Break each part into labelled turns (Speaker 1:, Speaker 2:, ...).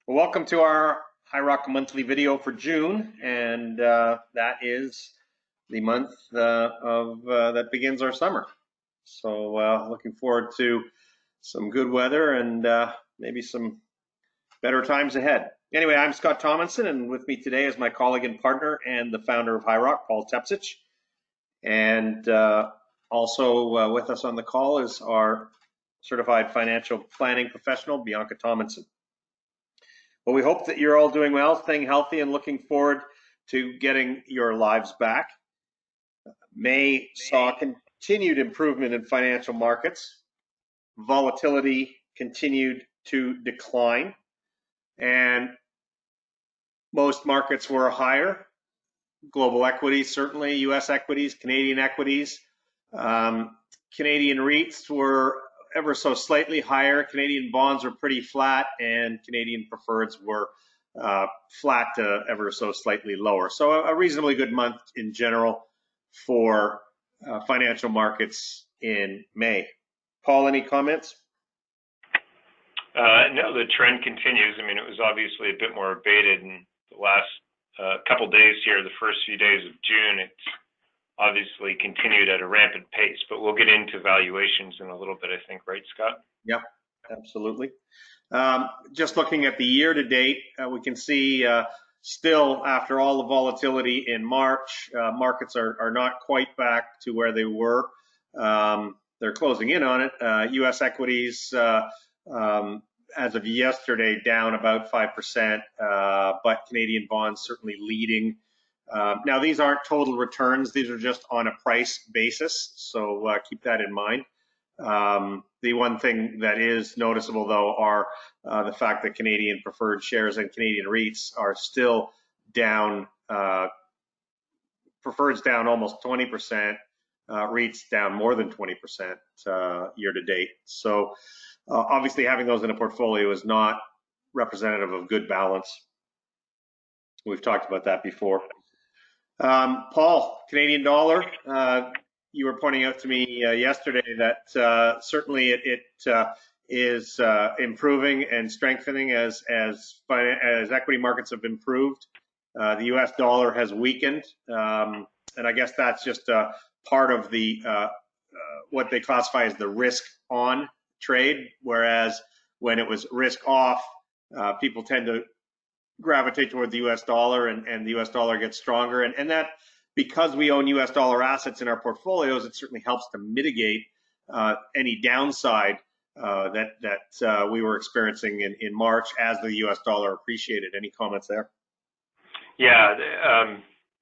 Speaker 1: Well, welcome to our High Rock monthly video for June, and that is the month that begins our summer. So looking forward to some good weather and maybe some better times ahead. Anyway, I'm Scott Tomlinson, and with me today is my colleague and partner and the founder of High Rock, Paul Tepsich. And also with us on the call is our certified financial planning professional, Bianca Tomlinson. Well, we hope that you're all doing well, staying healthy, and looking forward to getting your lives back. May saw continued improvement in financial markets. Volatility continued to decline, and most markets were higher. Global equities, certainly, U.S. equities, Canadian equities. Canadian REITs were ever so slightly higher. Canadian bonds were pretty flat, and Canadian preferreds were flat to ever so slightly lower. So a reasonably good month in general for financial markets in May. Paul, any comments?
Speaker 2: No, the trend continues. I mean, it was obviously a bit more abated in the last couple days here, the first few days of June. It's obviously continued at a rampant pace, but we'll get into valuations in a little bit, I think, right, Scott?
Speaker 1: Yep, absolutely. Just looking at the year to date, we can see still after all the volatility in March, markets are not quite back to where they were. They're closing in on it. U.S. equities, as of yesterday, down about 5%, but Canadian bonds certainly leading. Now, these aren't total returns. These are just on a price basis, so keep that in mind. The one thing that is noticeable, though, are the fact that Canadian preferred shares and Canadian REITs are still down. Preferred's down almost 20%, REITs down more than 20% year to date. So obviously having those in a portfolio is not representative of good balance. We've talked about that before. Paul, Canadian dollar, you were pointing out to me yesterday that certainly it is improving and strengthening as equity markets have improved. The U.S. dollar has weakened, and I guess that's just part of the what they classify as the risk on trade, whereas when it was risk off, people tend to gravitate toward the U.S. dollar, and the U.S. dollar gets stronger. And that, because we own U.S. dollar assets in our portfolios, it certainly helps to mitigate any downside that we were experiencing in March as the U.S. dollar appreciated. Any comments there?
Speaker 2: Yeah,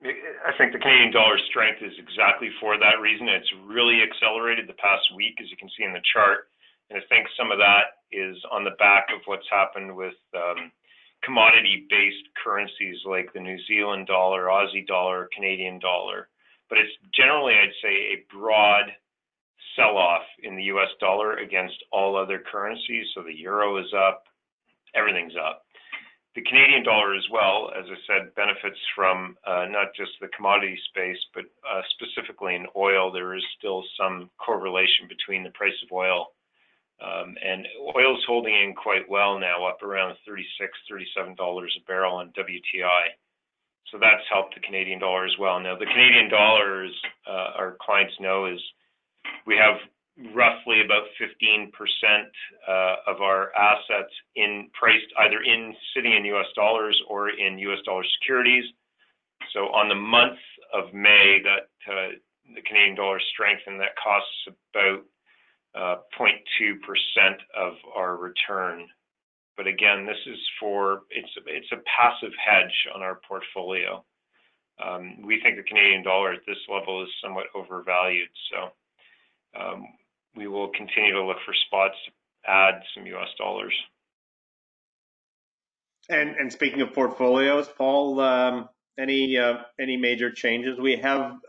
Speaker 2: I think the Canadian dollar strength is exactly for that reason. It's really accelerated the past week, as you can see in the chart. And I think some of that is on the back of what's happened with commodity-based currencies like the New Zealand dollar, Aussie dollar, Canadian dollar. But it's generally, I'd say, a broad sell-off in the U.S. dollar against all other currencies. So the euro is up, everything's up. The Canadian dollar as well, as I said, benefits from not just the commodity space, but specifically in oil. There is still some correlation between the price of oil and oil is holding in quite well now, up around $36, $37 a barrel on WTI. So that's helped the Canadian dollar as well. Now, the Canadian dollar, our clients know, is we have roughly about 15% of our assets priced either sitting in U.S. dollars or in U.S. dollar securities. So on the month of May, that the Canadian dollar strengthened, that costs about 0.2% of our return. But again, this is it's a passive hedge on our portfolio. We think the Canadian dollar at this level is somewhat overvalued. So we will continue to look for spots to add some U.S. dollars.
Speaker 1: And speaking of portfolios, Paul, any major changes? We have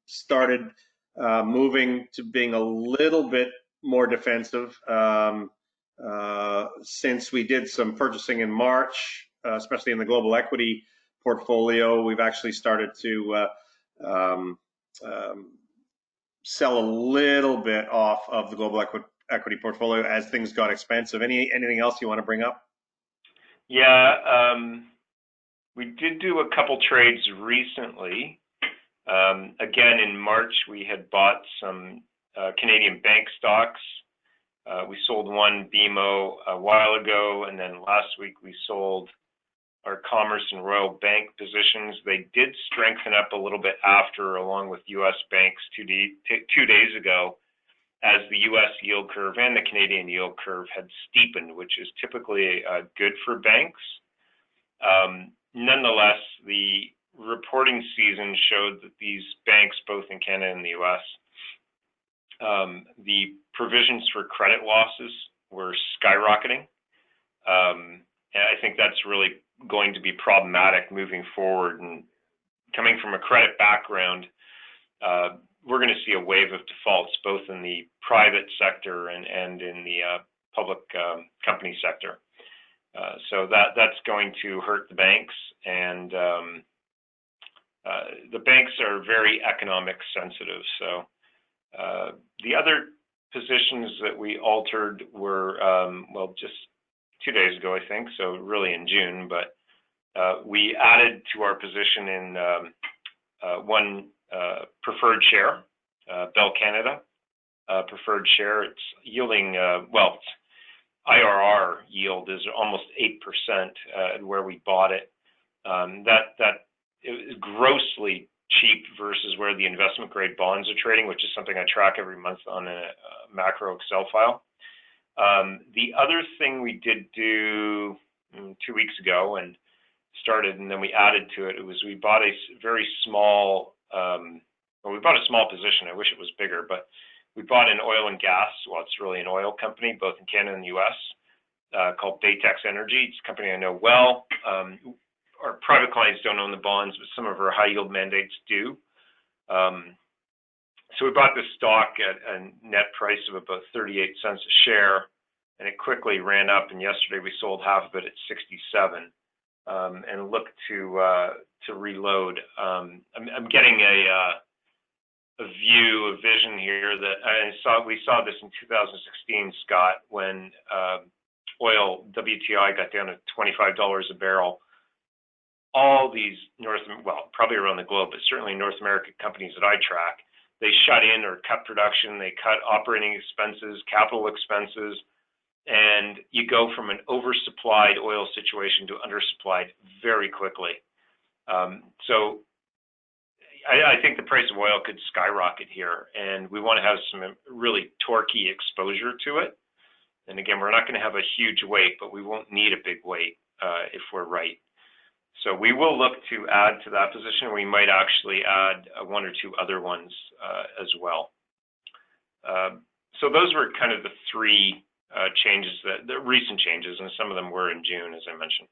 Speaker 1: started moving to being a little bit more defensive since we did some purchasing in March, especially in the global equity portfolio. We've actually started to sell a little bit off of the global equity portfolio as things got expensive. Anything else you want to bring up?
Speaker 2: Yeah, we did do a couple trades recently. Again, in March, we had bought some Canadian bank stocks. We sold one BMO a while ago, and then last week we sold our Commerce and Royal Bank positions. They did strengthen up a little bit after, along with U.S. banks 2 days ago, as the U.S. yield curve and the Canadian yield curve had steepened, which is typically good for banks. Nonetheless, the reporting season showed that these banks, both in Canada and the U.S., the provisions for credit losses were skyrocketing. And I think that's really going to be problematic moving forward. And coming from a credit background, we're going to see a wave of defaults, both in the private sector and in the public company sector. So that's going to hurt the banks, and the banks are very economic sensitive. So the other positions that we altered were, well, just 2 days ago, I think, so really in June, but we added to our position in one preferred share, Bell Canada preferred share. It's yielding, well, IRR yield is almost 8% where we bought it. That is grossly cheap versus where the investment grade bonds are trading, which is something I track every month on a macro Excel file. The other thing we did do 2 weeks ago and started, and then we added to it, was we bought a very small, well, we bought a small position. I wish it was bigger, but we bought an oil and gas, well, it's really an oil company, both in Canada and the U.S., called Baytex Energy. It's a company I know well. Our private clients don't own the bonds, but some of our high yield mandates do. So we bought this stock at a net price of about 38 cents a share, and it quickly ran up. And yesterday we sold half of it at 67, and look to reload. I'm getting a vision here that we saw this in 2016, Scott, when oil WTI got down to $25 a barrel. All these probably around the globe, but certainly North American companies that I track, they shut in or cut production, they cut operating expenses, capital expenses, and you go from an oversupplied oil situation to undersupplied very quickly. So I think the price of oil could skyrocket here, and we want to have some really torquey exposure to it. And again, we're not going to have a huge weight, but we won't need a big weight if we're right. So we will look to add to that position. We might actually add one or two other ones as well. So those were kind of the three changes, the recent changes, and some of them were in June, as I mentioned.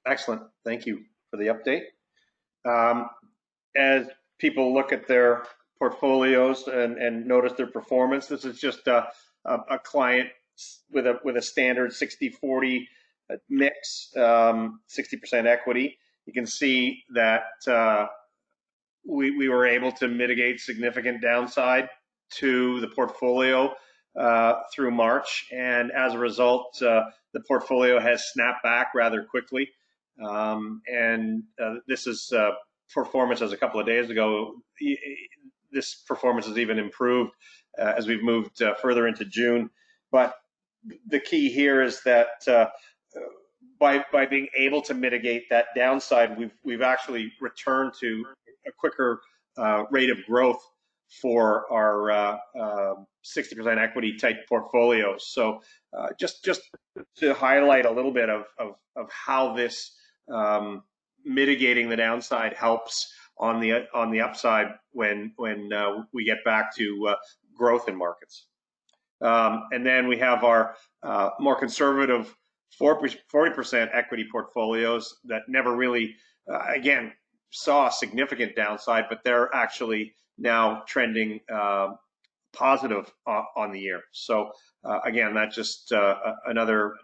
Speaker 1: Excellent. Thank you for the update. As people look at their portfolios and notice their performance, this is just a client with a standard 60-40 mix, 60% equity. You can see that we were able to mitigate significant downside to the portfolio through March, and as a result, the portfolio has snapped back rather quickly. And this is performance as a couple of days ago. This performance has even improved as we've moved further into June. But the key here is that by being able to mitigate that downside, we've actually returned to a quicker rate of growth for our 60% equity type portfolios. So just to highlight a little bit of how this mitigating the downside helps on the upside when we get back to growth in markets. And then we have our more conservative 40% equity portfolios that never really, again, saw a significant downside, but they're actually now trending positive on the year. So again, that's just another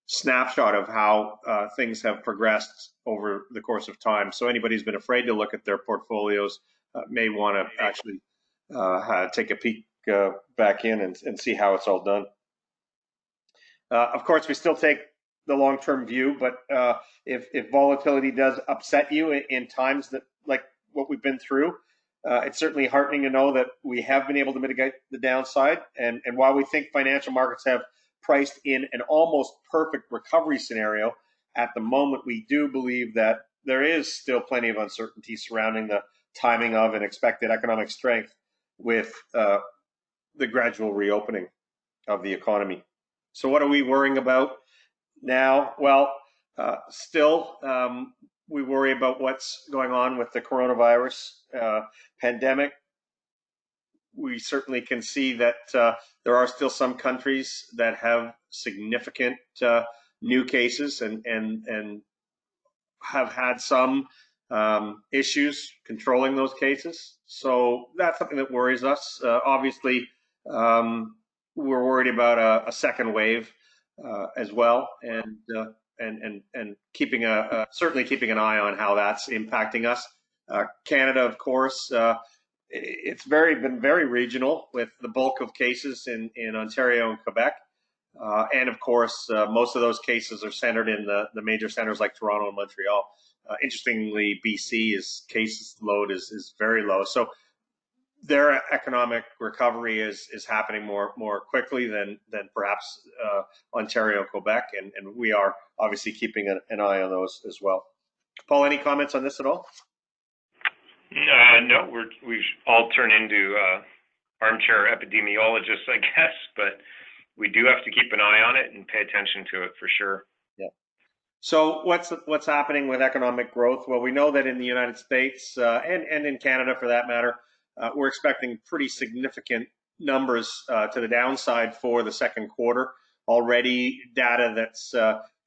Speaker 1: snapshot of how things have progressed over the course of time. So anybody who's been afraid to look at their portfolios may want to actually take a peek back in and see how it's all done. Of course, we still take the long-term view, but if volatility does upset you in times that like what we've been through, it's certainly heartening to know that we have been able to mitigate the downside. And while we think financial markets have priced in an almost perfect recovery scenario, at the moment we do believe that there is still plenty of uncertainty surrounding the timing of and expected economic strength with the gradual reopening of the economy. So what are we worrying about now? Well, still, we worry about what's going on with the coronavirus pandemic. We certainly can see that there are still some countries that have significant new cases and have had some issues controlling those cases. So that's something that worries us. Obviously, we're worried about a second wave as well, and certainly keeping an eye on how that's impacting us. Canada, of course, it's been very regional with the bulk of cases in Ontario and Quebec. And of course, most of those cases are centered in the major centers like Toronto and Montreal. Interestingly, BC's case load is very low. So their economic recovery is happening more quickly than perhaps Ontario and Quebec. And we are obviously keeping an eye on those as well. Paul, any comments on this at all?
Speaker 2: No, we've all turned into armchair epidemiologists, I guess, but we do have to keep an eye on it and pay attention to it for sure.
Speaker 1: Yeah. So what's happening with economic growth? Well, we know that in the United States and in Canada, for that matter, we're expecting pretty significant numbers to the downside for the second quarter. Already, data that's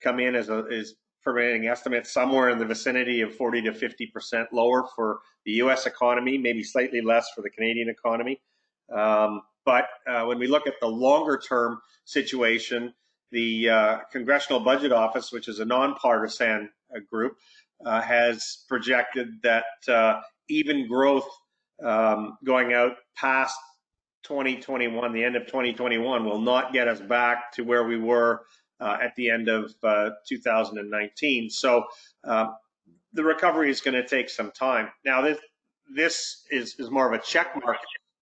Speaker 1: come in is providing estimates somewhere in the vicinity of 40 to 50% lower for the U.S. economy, maybe slightly less for the Canadian economy. But when we look at the longer term situation, the Congressional Budget Office, which is a nonpartisan group, has projected that even growth going out past 2021, the end of 2021, will not get us back to where we were at the end of 2019. So the recovery is going to take some time. Now, this is more of a check mark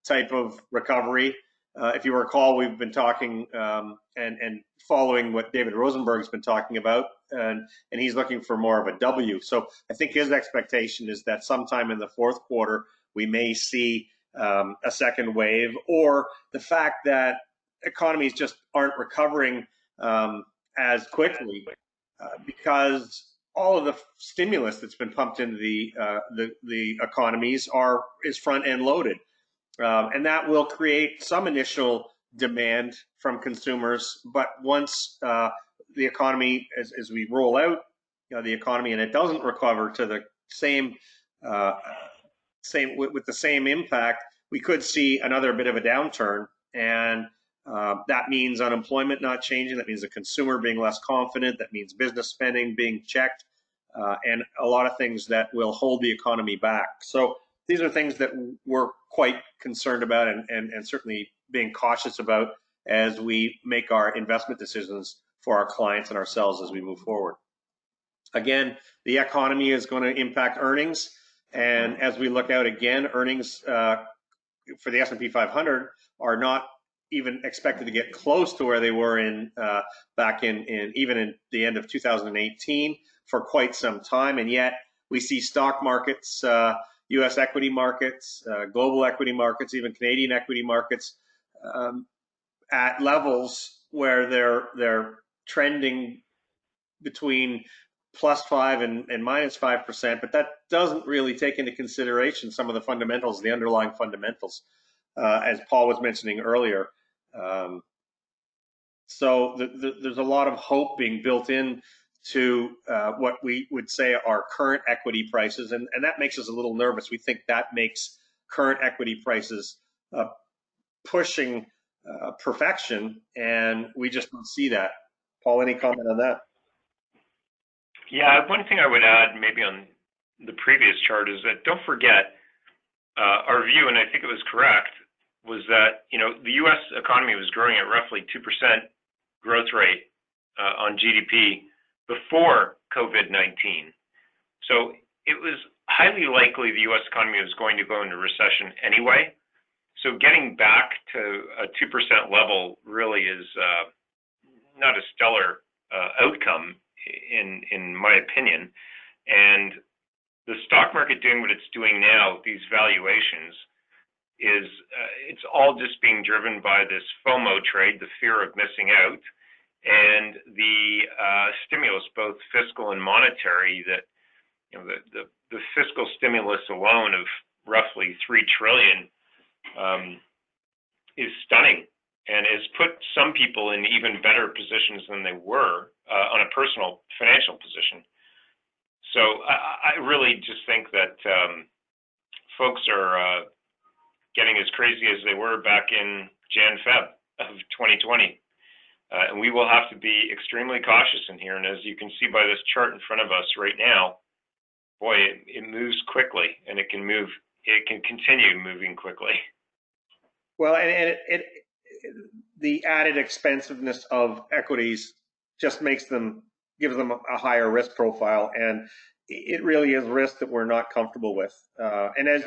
Speaker 1: type of recovery. If you recall, we've been talking and following what David Rosenberg's been talking about, and he's looking for more of a W. So I think his expectation is that sometime in the fourth quarter, we may see a second wave, or the fact that economies just aren't recovering as quickly because all of the stimulus that's been pumped into the economies is front end loaded. And that will create some initial demand from consumers. But once the economy, as we roll out the economy and it doesn't recover to the same with the same impact, we could see another bit of a downturn. And that means unemployment not changing. That means the consumer being less confident. That means business spending being checked, and a lot of things that will hold the economy back. So these are things that we're quite concerned about and certainly being cautious about as we make our investment decisions for our clients and ourselves as we move forward. Again, the economy is going to impact earnings. And as we look out again, earnings for the S&P 500 are not even expected to get close to where they were back in even in the end of 2018 for quite some time. And yet we see stock markets, U.S. equity markets, global equity markets, even Canadian equity markets at levels where they're trending between +5 and -5%, but that doesn't really take into consideration some of the fundamentals, the underlying fundamentals, as Paul was mentioning earlier. So there's a lot of hope being built in to what we would say are current equity prices, and that makes us a little nervous. We think that makes current equity prices pushing perfection, and we just don't see that. Paul, any comment on that?
Speaker 2: Yeah, one thing I would add maybe on the previous chart is that don't forget our view, and I think it was correct, was that the U.S. economy was growing at roughly 2% growth rate on GDP before COVID-19. So it was highly likely the U.S. economy was going to go into recession anyway. So getting back to a 2% level really is not a stellar outcome in my opinion. And the stock market doing what it's doing now, these valuations, is it's all just being driven by this FOMO trade, the fear of missing out, and the stimulus, both fiscal and monetary. That the fiscal stimulus alone of roughly $3 trillion is stunning, and has put some people in even better positions than they were on a personal financial position. So I really just think that folks are getting as crazy as they were back in Jan-Feb of 2020. And we will have to be extremely cautious in here. And as you can see by this chart in front of us right now, boy, it moves quickly, and it can continue moving quickly.
Speaker 1: Well, and the added expensiveness of equities just gives them a higher risk profile, and it really is risk that we're not comfortable with. And as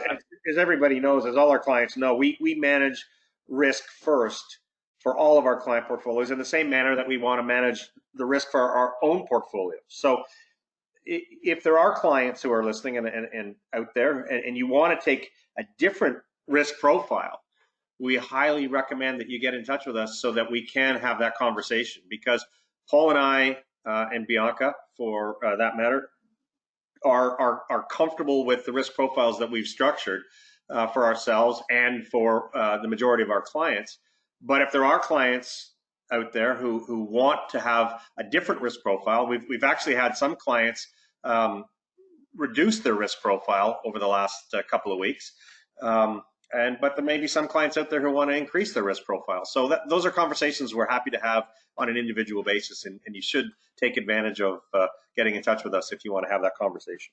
Speaker 1: everybody knows, as all our clients know, we manage risk first for all of our client portfolios in the same manner that we want to manage the risk for our own portfolio. So if there are clients who are listening and out there, and you want to take a different risk profile, we highly recommend that you get in touch with us so that we can have that conversation, because Paul and I and Bianca, for that matter, are comfortable with the risk profiles that we've structured for ourselves and for the majority of our clients. But if there are clients out there who want to have a different risk profile, we've actually had some clients reduce their risk profile over the last couple of weeks. But there may be some clients out there who want to increase their risk profile. So those are conversations we're happy to have on an individual basis, and you should take advantage of getting in touch with us if you want to have that conversation.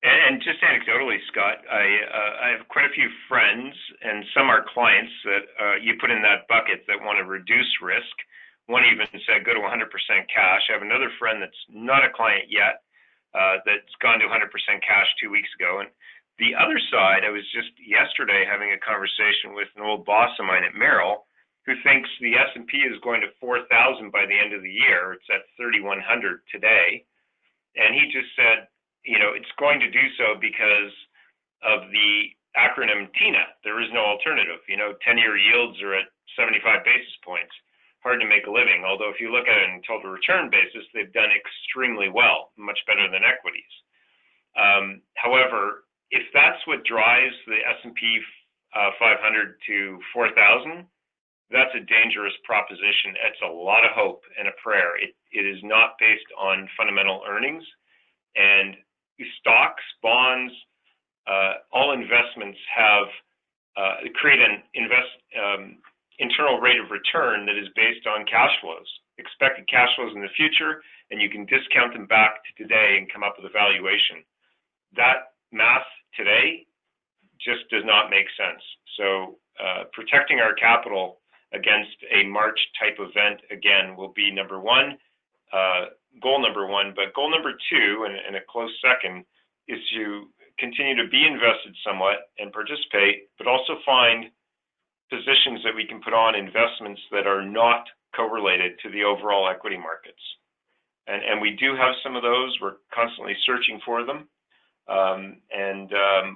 Speaker 2: And just anecdotally, Scott, I have quite a few friends, and some are clients that you put in that bucket that want to reduce risk. One even said go to 100% cash. I have another friend that's not a client yet that's gone to 100% cash 2 weeks ago. And the other side, I was just yesterday having a conversation with an old boss of mine at Merrill who thinks the S&P is going to 4,000 by the end of the year. It's at 3,100 today. And he just said, it's going to do so because of the acronym TINA. There is no alternative. 10-year yields are at 75 basis points. Hard to make a living. Although if you look at it on a total return basis, they've done extremely well, much better than equities. However, if that's what drives the S&P 500 to 4,000, that's a dangerous proposition. It's a lot of hope and a prayer. It is not based on fundamental earnings. And stocks, bonds, all investments have create an internal rate of return that is based on cash flows, expected cash flows in the future, and you can discount them back to today and come up with a valuation. That math today just does not make sense. So protecting our capital against a March type event, again, will be number one, goal number one. But goal number two, and a close second, is to continue to be invested somewhat and participate, but also find positions that we can put on investments that are not correlated to the overall equity markets. And we do have some of those. We're constantly searching for them. And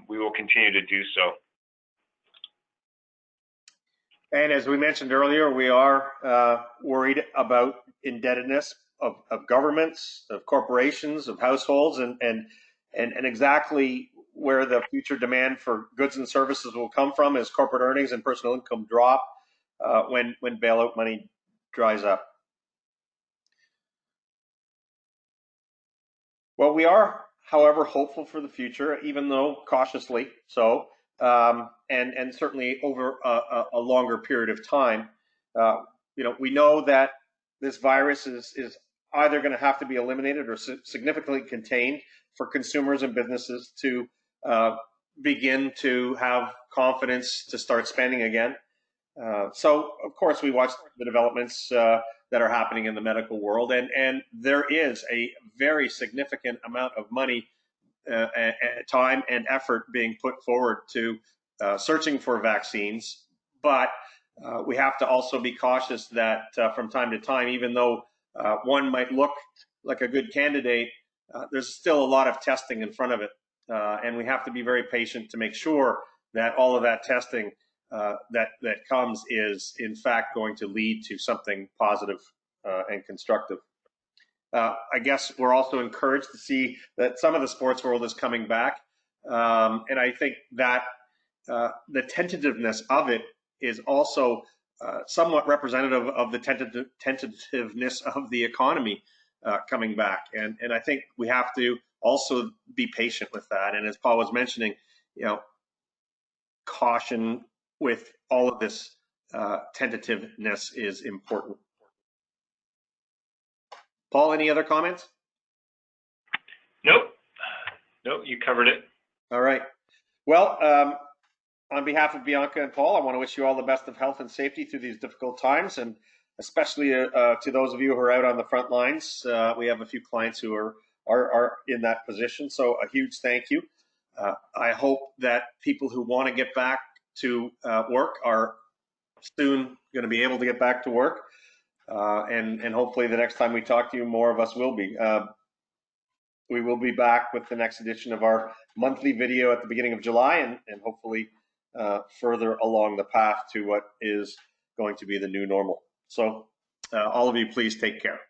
Speaker 2: we will continue to do so.
Speaker 1: And as we mentioned earlier, we are worried about indebtedness of governments, of corporations, of households, and exactly where the future demand for goods and services will come from as corporate earnings and personal income drop when bailout money dries up. Well, we are, however, hopeful for the future, even though cautiously so, and certainly over a longer period of time. We know that this virus is either going to have to be eliminated or significantly contained for consumers and businesses to begin to have confidence to start spending again. So, of course, we watch the developments that are happening in the medical world, and there is a very significant amount of money, time, and effort being put forward to searching for vaccines. But we have to also be cautious that from time to time, even though one might look like a good candidate, there's still a lot of testing in front of it. And we have to be very patient to make sure that all of that testing that comes is in fact going to lead to something positive and constructive. I guess we're also encouraged to see that some of the sports world is coming back, and I think that the tentativeness of it is also somewhat representative of the tentativeness of the economy coming back, and I think we have to also be patient with that. And as Paul was mentioning, caution with all of this tentativeness is important. Paul, any other comments?
Speaker 2: Nope, you covered it.
Speaker 1: All right. Well, on behalf of Bianca and Paul, I want to wish you all the best of health and safety through these difficult times, and especially to those of you who are out on the front lines. We have a few clients who are in that position, so a huge thank you. I hope that people who want to get back to work are soon going to be able to get back to work, and hopefully the next time we talk to you, more of us will be. We will be back with the next edition of our monthly video at the beginning of July, and hopefully further along the path to what is going to be the new normal. So all of you, please take care.